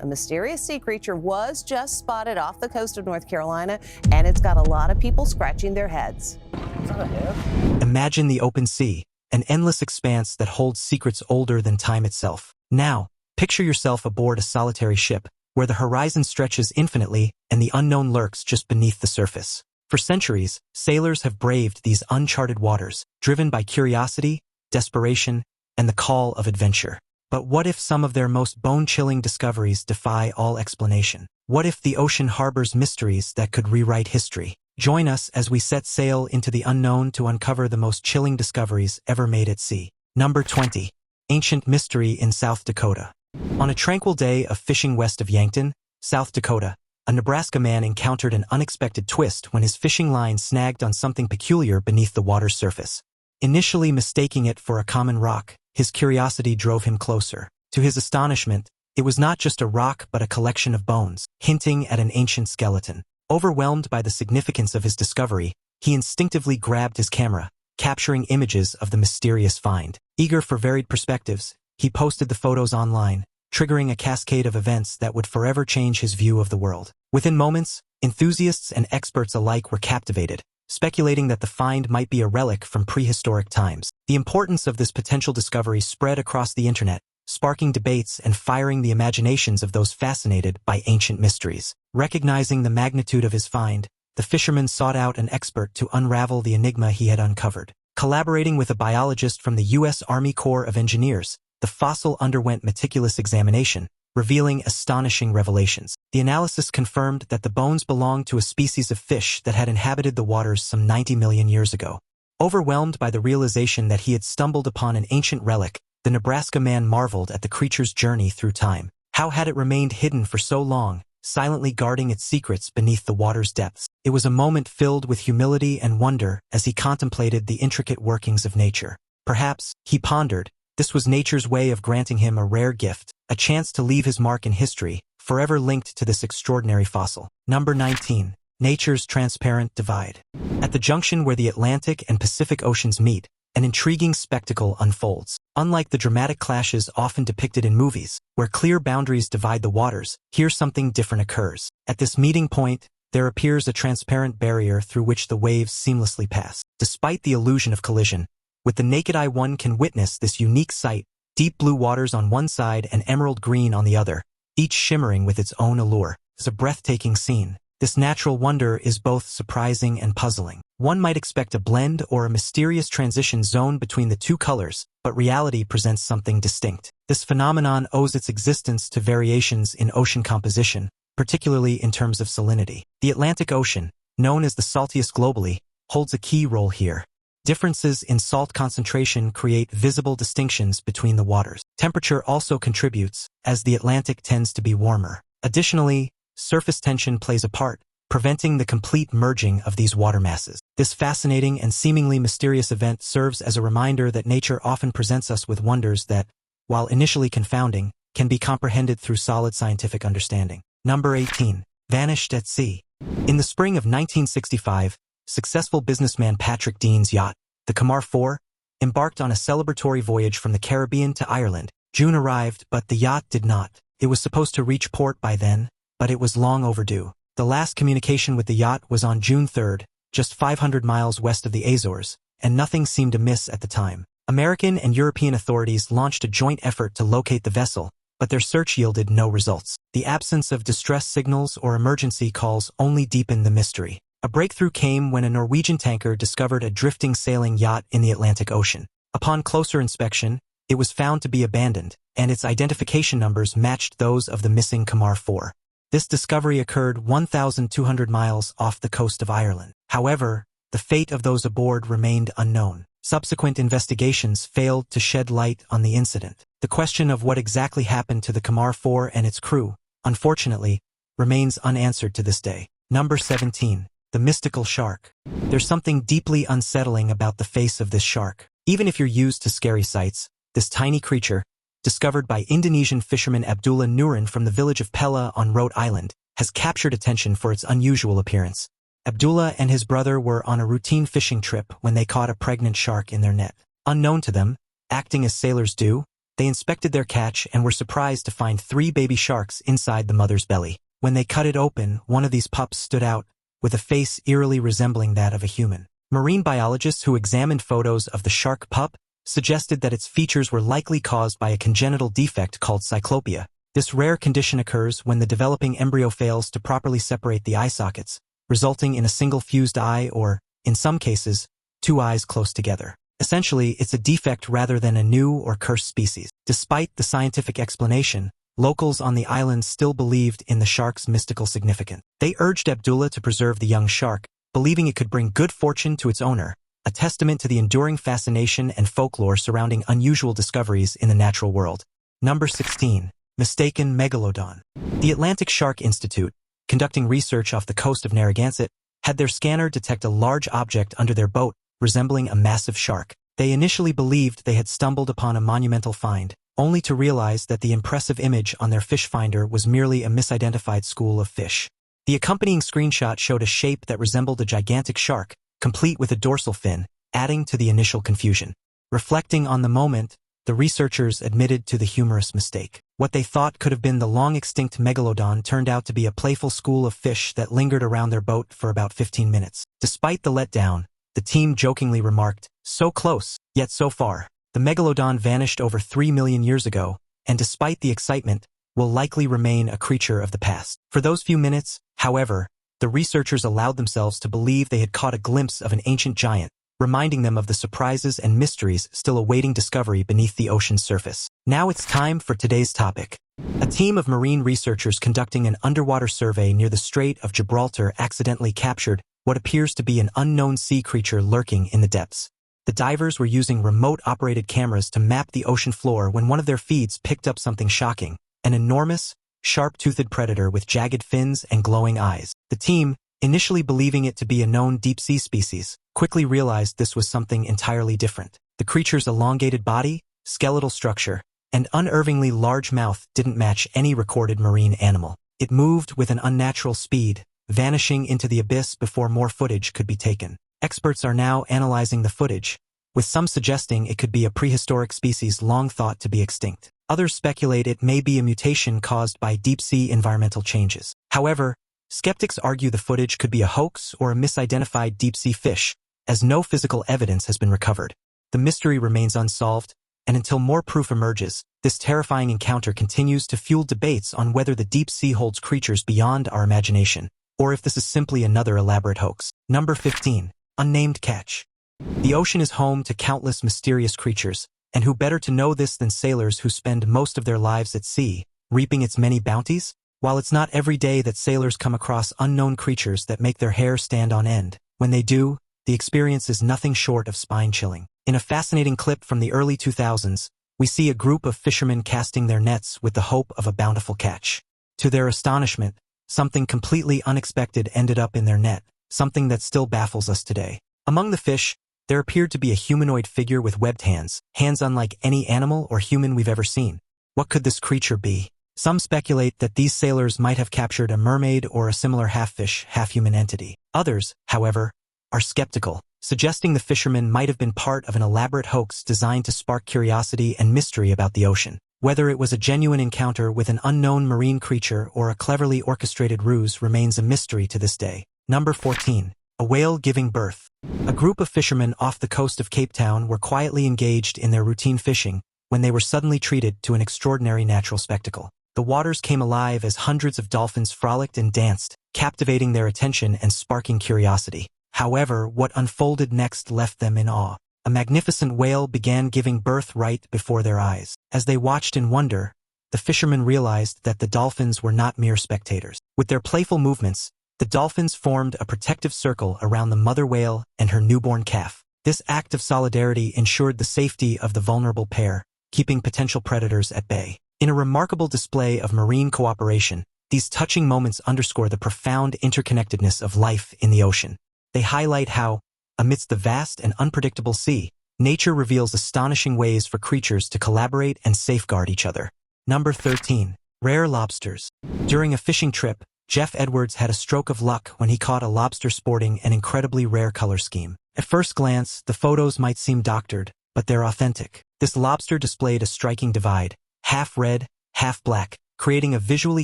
A mysterious sea creature was just spotted off the coast of North Carolina, and it's got a lot of people scratching their heads. Is that a head? Imagine the open sea, an endless expanse that holds secrets older than time itself. Now, picture yourself aboard a solitary ship, where the horizon stretches infinitely and the unknown lurks just beneath the surface. For centuries, sailors have braved these uncharted waters, driven by curiosity, desperation, and the call of adventure. But what if some of their most bone-chilling discoveries defy all explanation? What if the ocean harbors mysteries that could rewrite history? Join us as we set sail into the unknown to uncover the most chilling discoveries ever made at sea. Number 20. Ancient Mystery in South Dakota. On a tranquil day of fishing west of Yankton, South Dakota, a Nebraska man encountered an unexpected twist when his fishing line snagged on something peculiar beneath the water's surface. Initially mistaking it for a common rock, his curiosity drove him closer. To his astonishment, it was not just a rock but a collection of bones, hinting at an ancient skeleton. Overwhelmed by the significance of his discovery, he instinctively grabbed his camera, capturing images of the mysterious find. Eager for varied perspectives, he posted the photos online, triggering a cascade of events that would forever change his view of the world. Within moments, enthusiasts and experts alike were captivated, speculating that the find might be a relic from prehistoric times. The importance of this potential discovery spread across the internet, sparking debates and firing the imaginations of those fascinated by ancient mysteries. Recognizing the magnitude of his find, the fisherman sought out an expert to unravel the enigma he had uncovered. Collaborating with a biologist from the U.S. Army Corps of Engineers, the fossil underwent meticulous examination, revealing astonishing revelations. The analysis confirmed that the bones belonged to a species of fish that had inhabited the waters some 90 million years ago. Overwhelmed by the realization that he had stumbled upon an ancient relic, the Nebraska man marveled at the creature's journey through time. How had it remained hidden for so long, silently guarding its secrets beneath the water's depths? It was a moment filled with humility and wonder as he contemplated the intricate workings of nature. Perhaps, he pondered, this was nature's way of granting him a rare gift, a chance to leave his mark in history, forever linked to this extraordinary fossil. Number 19. Nature's Transparent Divide. At the junction where the Atlantic and Pacific Oceans meet, an intriguing spectacle unfolds. Unlike the dramatic clashes often depicted in movies, where clear boundaries divide the waters, here something different occurs. At this meeting point, there appears a transparent barrier through which the waves seamlessly pass. Despite the illusion of collision, with the naked eye one can witness this unique sight, deep blue waters on one side and emerald green on the other, each shimmering with its own allure. It's a breathtaking scene. This natural wonder is both surprising and puzzling. One might expect a blend or a mysterious transition zone between the two colors, but reality presents something distinct. This phenomenon owes its existence to variations in ocean composition, particularly in terms of salinity. The Atlantic Ocean, known as the saltiest globally, holds a key role here. Differences in salt concentration create visible distinctions between the waters. Temperature also contributes, as the Atlantic tends to be warmer. Additionally, surface tension plays a part, preventing the complete merging of these water masses. This fascinating and seemingly mysterious event serves as a reminder that nature often presents us with wonders that, while initially confounding, can be comprehended through solid scientific understanding. Number 18. Vanished at sea. In the spring of 1965, successful businessman Patrick Dean's yacht, the Kamar 4, embarked on a celebratory voyage from the Caribbean to Ireland. June arrived, but the yacht did not. It was supposed to reach port by then, but it was long overdue. The last communication with the yacht was on June 3rd, just 500 miles west of the Azores, and nothing seemed amiss at the time. American and European authorities launched a joint effort to locate the vessel, but their search yielded no results. The absence of distress signals or emergency calls only deepened the mystery. A breakthrough came when a Norwegian tanker discovered a drifting sailing yacht in the Atlantic Ocean. Upon closer inspection, it was found to be abandoned, and its identification numbers matched those of the missing Kamar 4. This discovery occurred 1,200 miles off the coast of Ireland. However, the fate of those aboard remained unknown. Subsequent investigations failed to shed light on the incident. The question of what exactly happened to the Kamar 4 and its crew, unfortunately, remains unanswered to this day. Number 17. The mystical shark. There's something deeply unsettling about the face of this shark. Even if you're used to scary sights, this tiny creature, discovered by Indonesian fisherman Abdullah Nurin from the village of Pella on Rhode Island, has captured attention for its unusual appearance. Abdullah and his brother were on a routine fishing trip when they caught a pregnant shark in their net. Unknown to them, acting as sailors do, They inspected their catch and were surprised to find 3 baby sharks inside the mother's belly. When they cut it open, one of these pups stood out, with a face eerily resembling that of a human. Marine biologists who examined photos of the shark pup suggested that its features were likely caused by a congenital defect called cyclopia. This rare condition occurs when the developing embryo fails to properly separate the eye sockets, resulting in a single fused eye or, in some cases, 2 eyes close together. Essentially, it's a defect rather than a new or cursed species. Despite the scientific explanation, locals on the island still believed in the shark's mystical significance. They urged Abdullah to preserve the young shark, believing it could bring good fortune to its owner, a testament to the enduring fascination and folklore surrounding unusual discoveries in the natural world. Number 16. Mistaken megalodon. The Atlantic Shark Institute, conducting research off the coast of Narragansett, had their scanner detect a large object under their boat, resembling a massive shark. They initially believed they had stumbled upon a monumental find, only to realize that the impressive image on their fish finder was merely a misidentified school of fish. The accompanying screenshot showed a shape that resembled a gigantic shark, complete with a dorsal fin, adding to the initial confusion. Reflecting on the moment, the researchers admitted to the humorous mistake. What they thought could have been the long-extinct megalodon turned out to be a playful school of fish that lingered around their boat for about 15 minutes. Despite the letdown, the team jokingly remarked, "So close, yet so far." The megalodon vanished over 3 million years ago, and despite the excitement, will likely remain a creature of the past. For those few minutes, however, the researchers allowed themselves to believe they had caught a glimpse of an ancient giant, reminding them of the surprises and mysteries still awaiting discovery beneath the ocean's surface. Now it's time for today's topic. A team of marine researchers conducting an underwater survey near the Strait of Gibraltar accidentally captured what appears to be an unknown sea creature lurking in the depths. The divers were using remote-operated cameras to map the ocean floor when one of their feeds picked up something shocking, an enormous, sharp-toothed predator with jagged fins and glowing eyes. The team, initially believing it to be a known deep-sea species, quickly realized this was something entirely different. The creature's elongated body, skeletal structure, and unervingly large mouth didn't match any recorded marine animal. It moved with an unnatural speed, vanishing into the abyss before more footage could be taken. Experts are now analyzing the footage, with some suggesting it could be a prehistoric species long thought to be extinct. Others speculate it may be a mutation caused by deep-sea environmental changes. However, skeptics argue the footage could be a hoax or a misidentified deep-sea fish, as no physical evidence has been recovered. The mystery remains unsolved, and until more proof emerges, this terrifying encounter continues to fuel debates on whether the deep sea holds creatures beyond our imagination, or if this is simply another elaborate hoax. Number 15. Unnamed catch. The ocean is home to countless mysterious creatures, and who better to know this than sailors who spend most of their lives at sea, reaping its many bounties? While it's not every day that sailors come across unknown creatures that make their hair stand on end, when they do, the experience is nothing short of spine-chilling. In a fascinating clip from the early 2000s, we see a group of fishermen casting their nets with the hope of a bountiful catch. To their astonishment, something completely unexpected ended up in their net, something that still baffles us today. Among the fish, there appeared to be a humanoid figure with webbed hands, hands unlike any animal or human we've ever seen. What could this creature be? Some speculate that these sailors might have captured a mermaid or a similar half-fish, half-human entity. Others, however, are skeptical, suggesting the fishermen might have been part of an elaborate hoax designed to spark curiosity and mystery about the ocean. Whether it was a genuine encounter with an unknown marine creature or a cleverly orchestrated ruse remains a mystery to this day. Number 14. A whale giving birth. A group of fishermen off the coast of Cape Town were quietly engaged in their routine fishing when they were suddenly treated to an extraordinary natural spectacle. The waters came alive as hundreds of dolphins frolicked and danced, captivating their attention and sparking curiosity. However, what unfolded next left them in awe. A magnificent whale began giving birth right before their eyes. As they watched in wonder, the fishermen realized that the dolphins were not mere spectators. With their playful movements, the dolphins formed a protective circle around the mother whale and her newborn calf. This act of solidarity ensured the safety of the vulnerable pair, keeping potential predators at bay. In a remarkable display of marine cooperation, these touching moments underscore the profound interconnectedness of life in the ocean. They highlight how, amidst the vast and unpredictable sea, nature reveals astonishing ways for creatures to collaborate and safeguard each other. Number 13. Rare lobsters. During a fishing trip, Jeff Edwards had a stroke of luck when he caught a lobster sporting an incredibly rare color scheme. At first glance, the photos might seem doctored, but they're authentic. This lobster displayed a striking divide, half red, half black, creating a visually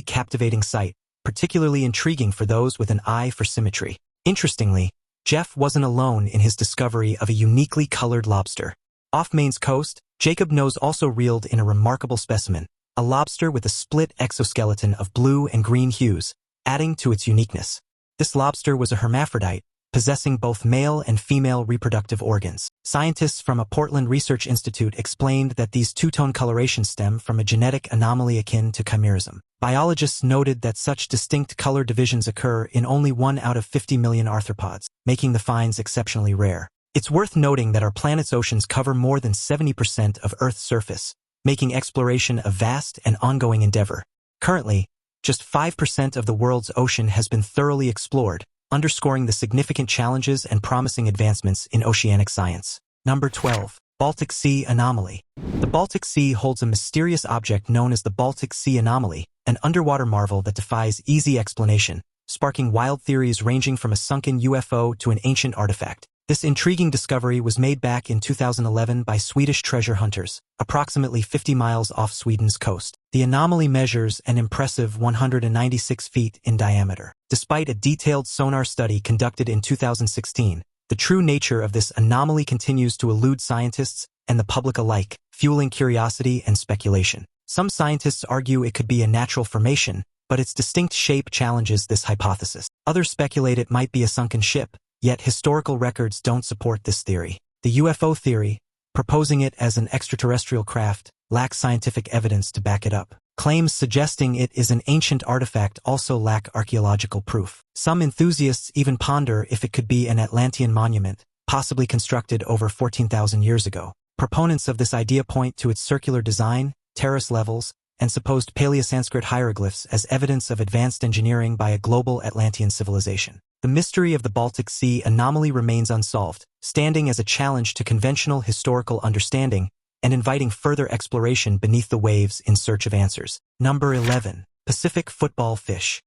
captivating sight, particularly intriguing for those with an eye for symmetry. Interestingly, Jeff wasn't alone in his discovery of a uniquely colored lobster. Off Maine's coast, Jacob Nose also reeled in a remarkable specimen, a lobster with a split exoskeleton of blue and green hues, adding to its uniqueness. This lobster was a hermaphrodite, possessing both male and female reproductive organs. Scientists from a Portland Research Institute explained that these two-tone colorations stem from a genetic anomaly akin to chimerism. Biologists noted that such distinct color divisions occur in only 1 out of 50 million arthropods, making the finds exceptionally rare. It's worth noting that our planet's oceans cover more than 70% of Earth's surface, making exploration a vast and ongoing endeavor. Currently, just 5% of the world's ocean has been thoroughly explored, underscoring the significant challenges and promising advancements in oceanic science. Number 12. Baltic Sea Anomaly. The Baltic Sea holds a mysterious object known as the Baltic Sea Anomaly, an underwater marvel that defies easy explanation, sparking wild theories ranging from a sunken UFO to an ancient artifact. This intriguing discovery was made back in 2011 by Swedish treasure hunters, approximately 50 miles off Sweden's coast. The anomaly measures an impressive 196 feet in diameter. Despite a detailed sonar study conducted in 2016, the true nature of this anomaly continues to elude scientists and the public alike, fueling curiosity and speculation. Some scientists argue it could be a natural formation, but its distinct shape challenges this hypothesis. Others speculate it might be a sunken ship, yet historical records don't support this theory. The UFO theory, proposing it as an extraterrestrial craft, lacks scientific evidence to back it up. Claims suggesting it is an ancient artifact also lack archaeological proof. Some enthusiasts even ponder if it could be an Atlantean monument, possibly constructed over 14,000 years ago. Proponents of this idea point to its circular design, terrace levels, and supposed Paleo-Sanskrit hieroglyphs as evidence of advanced engineering by a global Atlantean civilization. The mystery of the Baltic Sea anomaly remains unsolved, standing as a challenge to conventional historical understanding and inviting further exploration beneath the waves in search of answers. Number 11. Pacific football fish.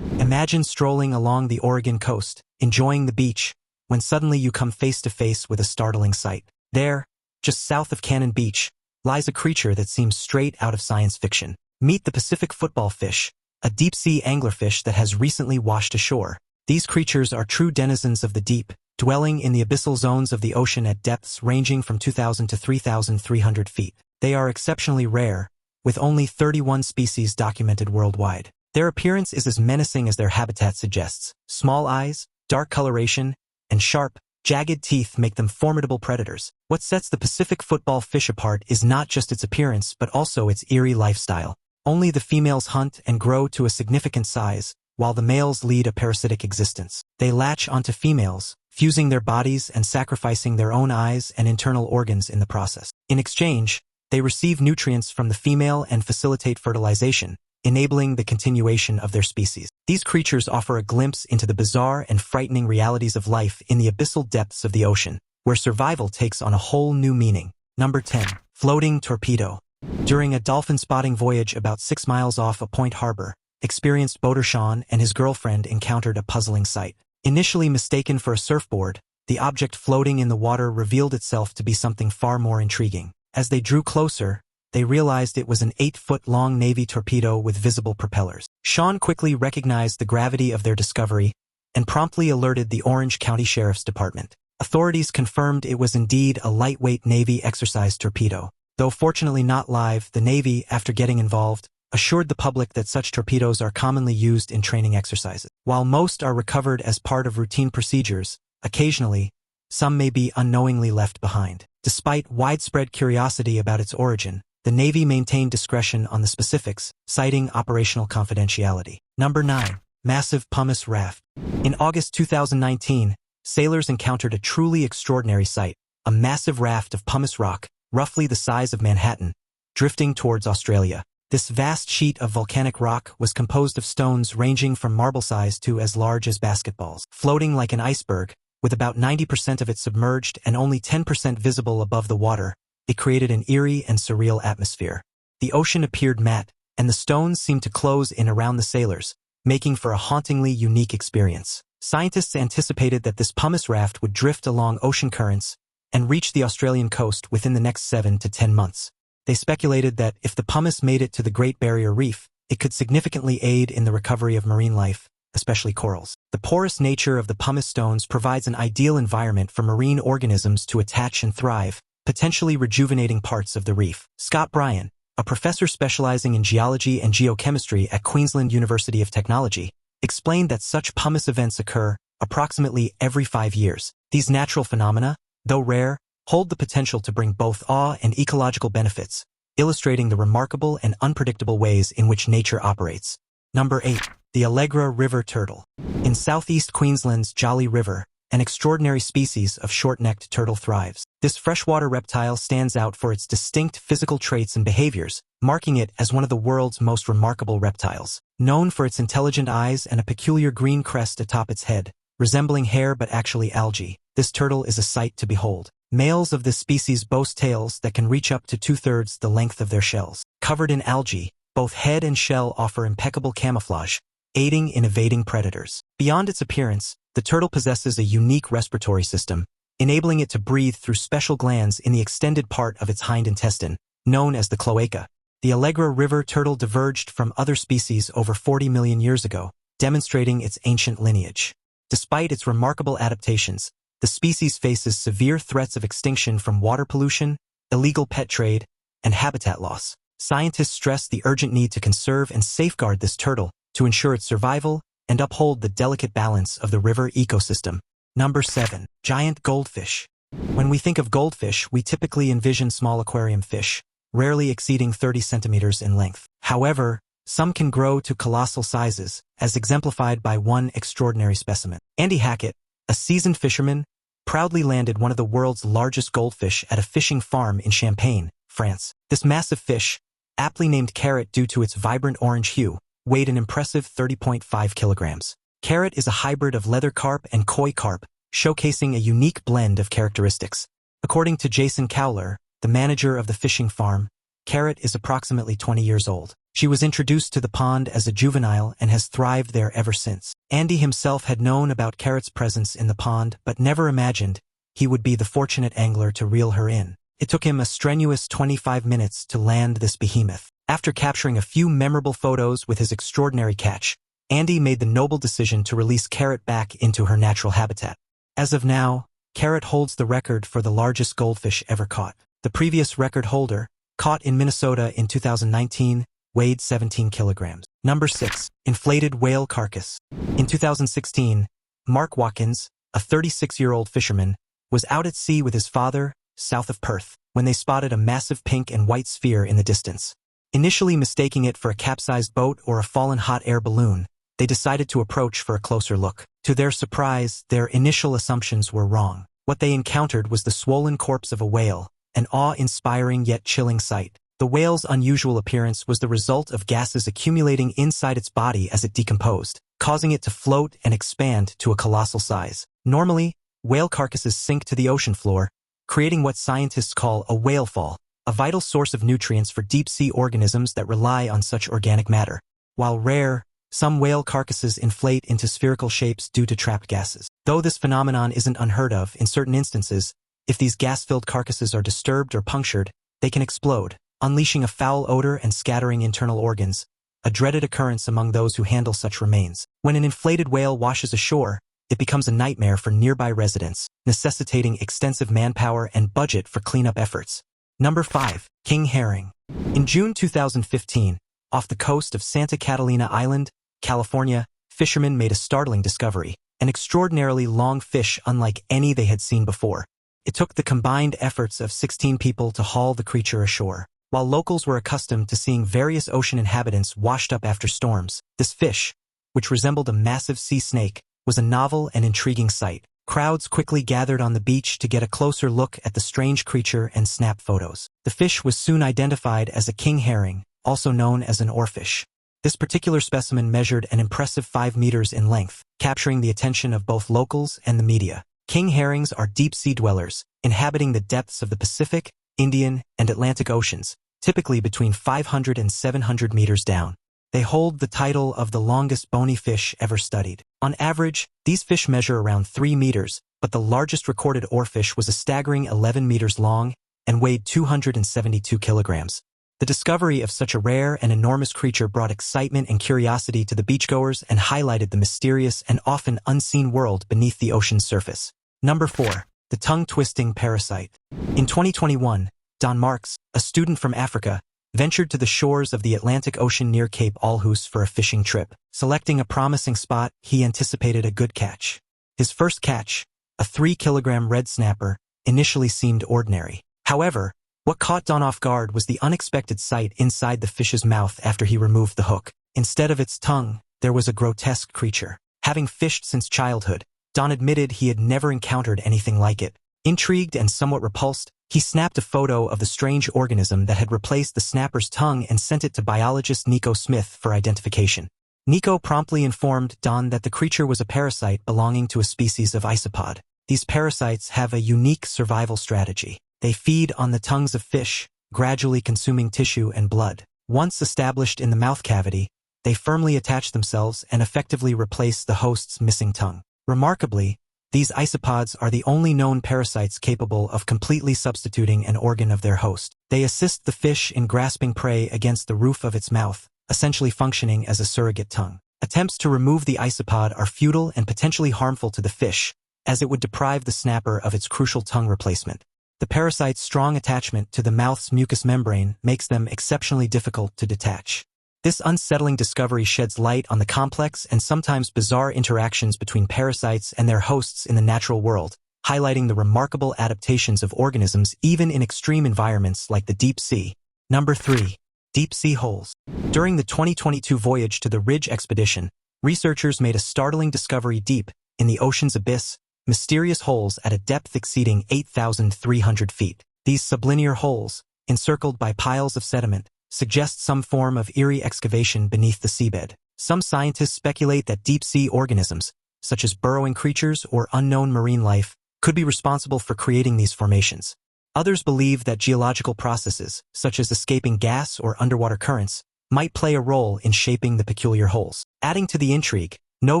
Imagine strolling along the Oregon coast, enjoying the beach, when suddenly you come face to face with a startling sight. There, just south of Cannon Beach, lies a creature that seems straight out of science fiction. Meet the Pacific football fish, a deep-sea anglerfish that has recently washed ashore. These creatures are true denizens of the deep, dwelling in the abyssal zones of the ocean at depths ranging from 2,000 to 3,300 feet. They are exceptionally rare, with only 31 species documented worldwide. Their appearance is as menacing as their habitat suggests. Small eyes, dark coloration, and sharp, jagged teeth make them formidable predators. What sets the Pacific football fish apart is not just its appearance but also its eerie lifestyle. Only the females hunt and grow to a significant size, while the males lead a parasitic existence. They latch onto females, fusing their bodies and sacrificing their own eyes and internal organs in the process. In exchange, they receive nutrients from the female and facilitate fertilization, enabling the continuation of their species. These creatures offer a glimpse into the bizarre and frightening realities of life in the abyssal depths of the ocean, where survival takes on a whole new meaning. Number 10. Floating torpedo. During a dolphin spotting voyage about 6 miles off a Point Harbor, experienced boater Sean and his girlfriend encountered a puzzling sight. Initially mistaken for a surfboard, the object floating in the water revealed itself to be something far more intriguing. As they drew closer, they realized it was an 8-foot-long Navy torpedo with visible propellers. Sean quickly recognized the gravity of their discovery and promptly alerted the Orange County Sheriff's Department. Authorities confirmed it was indeed a lightweight Navy exercise torpedo. Though fortunately not live, the Navy, after getting involved, assured the public that such torpedoes are commonly used in training exercises. While most are recovered as part of routine procedures, occasionally, some may be unknowingly left behind. Despite widespread curiosity about its origin, the Navy maintained discretion on the specifics, citing operational confidentiality. Number 9. Massive pumice raft. In August 2019, sailors encountered a truly extraordinary sight, a massive raft of pumice rock, roughly the size of Manhattan, drifting towards Australia. This vast sheet of volcanic rock was composed of stones ranging from marble size to as large as basketballs. Floating like an iceberg, with about 90% of it submerged and only 10% visible above the water, it created an eerie and surreal atmosphere. The ocean appeared matte, and the stones seemed to close in around the sailors, making for a hauntingly unique experience. Scientists anticipated that this pumice raft would drift along ocean currents and reach the Australian coast within the next 7 to 10 months. They speculated that if the pumice made it to the Great Barrier Reef, it could significantly aid in the recovery of marine life, especially corals. The porous nature of the pumice stones provides an ideal environment for marine organisms to attach and thrive, potentially rejuvenating parts of the reef. Scott Bryan, a professor specializing in geology and geochemistry at Queensland University of Technology, explained that such pumice events occur approximately every 5 years. These natural phenomena, though rare, hold the potential to bring both awe and ecological benefits, illustrating the remarkable and unpredictable ways in which nature operates. Number 8. The Allegra River Turtle. In southeast Queensland's Jolly River, an extraordinary species of short-necked turtle thrives. This freshwater reptile stands out for its distinct physical traits and behaviors, marking it as one of the world's most remarkable reptiles. Known for its intelligent eyes and a peculiar green crest atop its head, resembling hair but actually algae, this turtle is a sight to behold. Males of this species boast tails that can reach up to 2/3 the length of their shells. Covered in algae, both head and shell offer impeccable camouflage, aiding in evading predators. Beyond its appearance, the turtle possesses a unique respiratory system, enabling it to breathe through special glands in the extended part of its hind intestine, known as the cloaca. The Allegra River turtle diverged from other species over 40 million years ago, demonstrating its ancient lineage. Despite its remarkable adaptations, the species faces severe threats of extinction from water pollution, illegal pet trade, and habitat loss. Scientists stress the urgent need to conserve and safeguard this turtle to ensure its survival and uphold the delicate balance of the river ecosystem. Number 7. Giant goldfish. When we think of goldfish, we typically envision small aquarium fish, rarely exceeding 30 centimeters in length. However, some can grow to colossal sizes, as exemplified by one extraordinary specimen. Andy Hackett, a seasoned fisherman, proudly landed one of the world's largest goldfish at a fishing farm in Champagne, France. This massive fish, aptly named Carrot due to its vibrant orange hue, weighed an impressive 30.5 kilograms. Carrot is a hybrid of leather carp and koi carp, showcasing a unique blend of characteristics. According to Jason Cowler, the manager of the fishing farm, Carrot is approximately 20 years old. She was introduced to the pond as a juvenile and has thrived there ever since. Andy himself had known about Carrot's presence in the pond but never imagined he would be the fortunate angler to reel her in. It took him a strenuous 25 minutes to land this behemoth. After capturing a few memorable photos with his extraordinary catch, Andy made the noble decision to release Carrot back into her natural habitat. As of now, Carrot holds the record for the largest goldfish ever caught. The previous record holder, caught in Minnesota in 2019, weighed 17 kilograms. Number 6. Inflated whale carcass. In 2016, Mark Watkins, a 36-year-old fisherman, was out at sea with his father, south of Perth, when they spotted a massive pink and white sphere in the distance. Initially mistaking it for a capsized boat or a fallen hot air balloon, they decided to approach for a closer look. To their surprise, their initial assumptions were wrong. What they encountered was the swollen corpse of a whale, an awe-inspiring yet chilling sight. The whale's unusual appearance was the result of gases accumulating inside its body as it decomposed, causing it to float and expand to a colossal size. Normally, whale carcasses sink to the ocean floor, creating what scientists call a whale fall, a vital source of nutrients for deep-sea organisms that rely on such organic matter. While rare, some whale carcasses inflate into spherical shapes due to trapped gases. Though this phenomenon isn't unheard of, in certain instances, if these gas-filled carcasses are disturbed or punctured, they can explode, unleashing a foul odor and scattering internal organs, a dreaded occurrence among those who handle such remains. When an inflated whale washes ashore, it becomes a nightmare for nearby residents, necessitating extensive manpower and budget for cleanup efforts. Number 5. King herring. In June 2015, off the coast of Santa Catalina Island, California, fishermen made a startling discovery, an extraordinarily long fish unlike any they had seen before. It took the combined efforts of 16 people to haul the creature ashore. While locals were accustomed to seeing various ocean inhabitants washed up after storms, this fish, which resembled a massive sea snake, was a novel and intriguing sight. Crowds quickly gathered on the beach to get a closer look at the strange creature and snap photos. The fish was soon identified as a king herring, also known as an oarfish. This particular specimen measured an impressive 5 meters in length, capturing the attention of both locals and the media. King herrings are deep-sea dwellers, inhabiting the depths of the Pacific, Indian, and Atlantic Oceans, typically between 500 and 700 meters down. They hold the title of the longest bony fish ever studied. On average, these fish measure around 3 meters, but the largest recorded oarfish was a staggering 11 meters long and weighed 272 kilograms. The discovery of such a rare and enormous creature brought excitement and curiosity to the beachgoers and highlighted the mysterious and often unseen world beneath the ocean's surface. Number 4. The tongue-twisting parasite. In 2021, Don Marks, a student from Africa, ventured to the shores of the Atlantic Ocean near Cape Aarhus for a fishing trip. Selecting a promising spot, he anticipated a good catch. His first catch, a 3-kilogram red snapper, initially seemed ordinary. However, what caught Don off guard was the unexpected sight inside the fish's mouth after he removed the hook. Instead of its tongue, there was a grotesque creature. Having fished since childhood, Don admitted he had never encountered anything like it. Intrigued and somewhat repulsed, he snapped a photo of the strange organism that had replaced the snapper's tongue and sent it to biologist Nico Smith for identification. Nico promptly informed Don that the creature was a parasite belonging to a species of isopod. These parasites have a unique survival strategy. They feed on the tongues of fish, gradually consuming tissue and blood. Once established in the mouth cavity, they firmly attach themselves and effectively replace the host's missing tongue. Remarkably, these isopods are the only known parasites capable of completely substituting an organ of their host. They assist the fish in grasping prey against the roof of its mouth, essentially functioning as a surrogate tongue. Attempts to remove the isopod are futile and potentially harmful to the fish, as it would deprive the snapper of its crucial tongue replacement. The parasite's strong attachment to the mouth's mucous membrane makes them exceptionally difficult to detach. This unsettling discovery sheds light on the complex and sometimes bizarre interactions between parasites and their hosts in the natural world, highlighting the remarkable adaptations of organisms even in extreme environments like the deep sea. Number 3. Deep sea holes. During the 2022 voyage to the Ridge expedition, researchers made a startling discovery deep in the ocean's abyss, mysterious holes at a depth exceeding 8,300 feet. These sublinear holes, encircled by piles of sediment, suggest some form of eerie excavation beneath the seabed. Some scientists speculate that deep-sea organisms, such as burrowing creatures or unknown marine life, could be responsible for creating these formations. Others believe that geological processes, such as escaping gas or underwater currents, might play a role in shaping the peculiar holes. Adding to the intrigue, no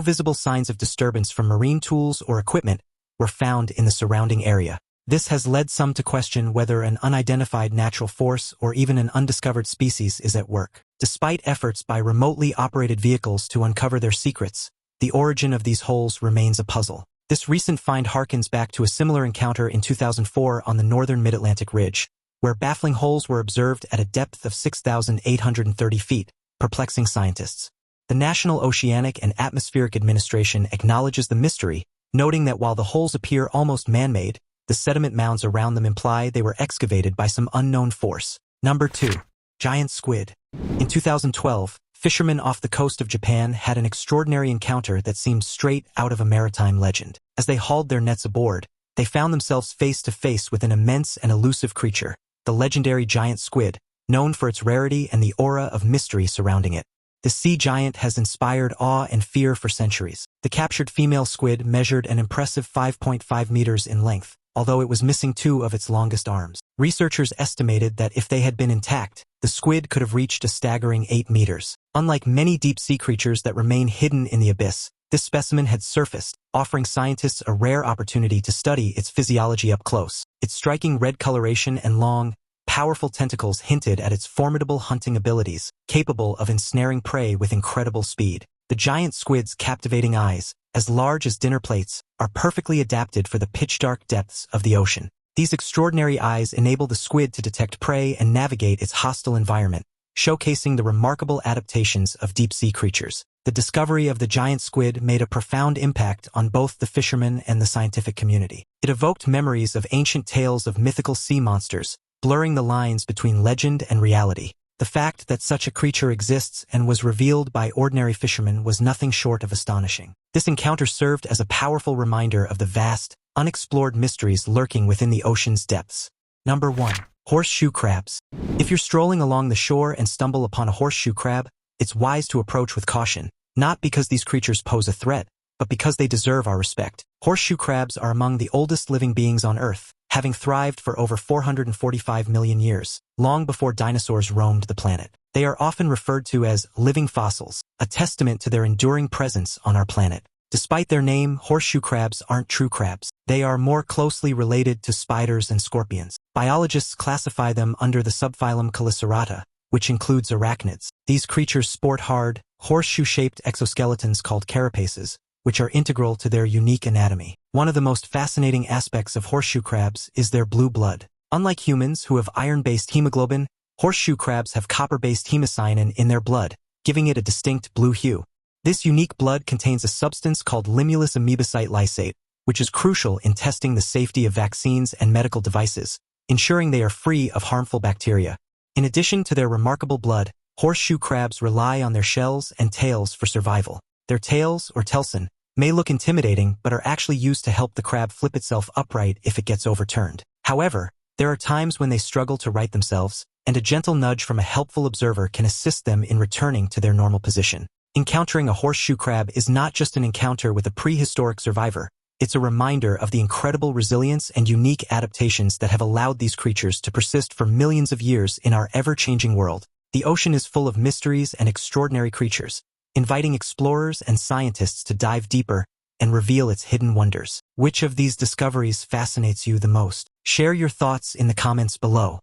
visible signs of disturbance from marine tools or equipment were found in the surrounding area. This has led some to question whether an unidentified natural force or even an undiscovered species is at work. Despite efforts by remotely operated vehicles to uncover their secrets, the origin of these holes remains a puzzle. This recent find harkens back to a similar encounter in 2004 on the northern mid-Atlantic ridge, where baffling holes were observed at a depth of 6,830 feet, perplexing scientists. The National Oceanic and Atmospheric Administration acknowledges the mystery, noting that while the holes appear almost man-made, the sediment mounds around them imply they were excavated by some unknown force. Number 2. Giant squid. In 2012, fishermen off the coast of Japan had an extraordinary encounter that seemed straight out of a maritime legend. As they hauled their nets aboard, they found themselves face to face with an immense and elusive creature, the legendary giant squid, known for its rarity and the aura of mystery surrounding it. The sea giant has inspired awe and fear for centuries. The captured female squid measured an impressive 5.5 meters in length, although it was missing 2 of its longest arms. Researchers estimated that if they had been intact, the squid could have reached a staggering 8 meters. Unlike many deep-sea creatures that remain hidden in the abyss, this specimen had surfaced, offering scientists a rare opportunity to study its physiology up close. Its striking red coloration and long, powerful tentacles hinted at its formidable hunting abilities, capable of ensnaring prey with incredible speed. The giant squid's captivating eyes, as large as dinner plates, are perfectly adapted for the pitch-dark depths of the ocean. These extraordinary eyes enable the squid to detect prey and navigate its hostile environment, showcasing the remarkable adaptations of deep-sea creatures. The discovery of the giant squid made a profound impact on both the fishermen and the scientific community. It evoked memories of ancient tales of mythical sea monsters, blurring the lines between legend and reality. The fact that such a creature exists and was revealed by ordinary fishermen was nothing short of astonishing. This encounter served as a powerful reminder of the vast, unexplored mysteries lurking within the ocean's depths. Number 1. Horseshoe crabs. If you're strolling along the shore and stumble upon a horseshoe crab, it's wise to approach with caution, not because these creatures pose a threat, but because they deserve our respect. Horseshoe crabs are among the oldest living beings on Earth, having thrived for over 445 million years, long before dinosaurs roamed the planet. They are often referred to as living fossils, a testament to their enduring presence on our planet. Despite their name, horseshoe crabs aren't true crabs. They are more closely related to spiders and scorpions. Biologists classify them under the subphylum Cheliceratta, which includes arachnids. These creatures sport hard, horseshoe-shaped exoskeletons called carapaces, which are integral to their unique anatomy. One of the most fascinating aspects of horseshoe crabs is their blue blood. Unlike humans who have iron-based hemoglobin, horseshoe crabs have copper-based hemocyanin in their blood, giving it a distinct blue hue. This unique blood contains a substance called limulus amoebocyte lysate, which is crucial in testing the safety of vaccines and medical devices, ensuring they are free of harmful bacteria. In addition to their remarkable blood, horseshoe crabs rely on their shells and tails for survival. Their tails, or telson, may look intimidating but are actually used to help the crab flip itself upright if it gets overturned. However, there are times when they struggle to right themselves, and a gentle nudge from a helpful observer can assist them in returning to their normal position. Encountering a horseshoe crab is not just an encounter with a prehistoric survivor, it's a reminder of the incredible resilience and unique adaptations that have allowed these creatures to persist for millions of years in our ever-changing world. The ocean is full of mysteries and extraordinary creatures, inviting explorers and scientists to dive deeper and reveal its hidden wonders. Which of these discoveries fascinates you the most? Share your thoughts in the comments below.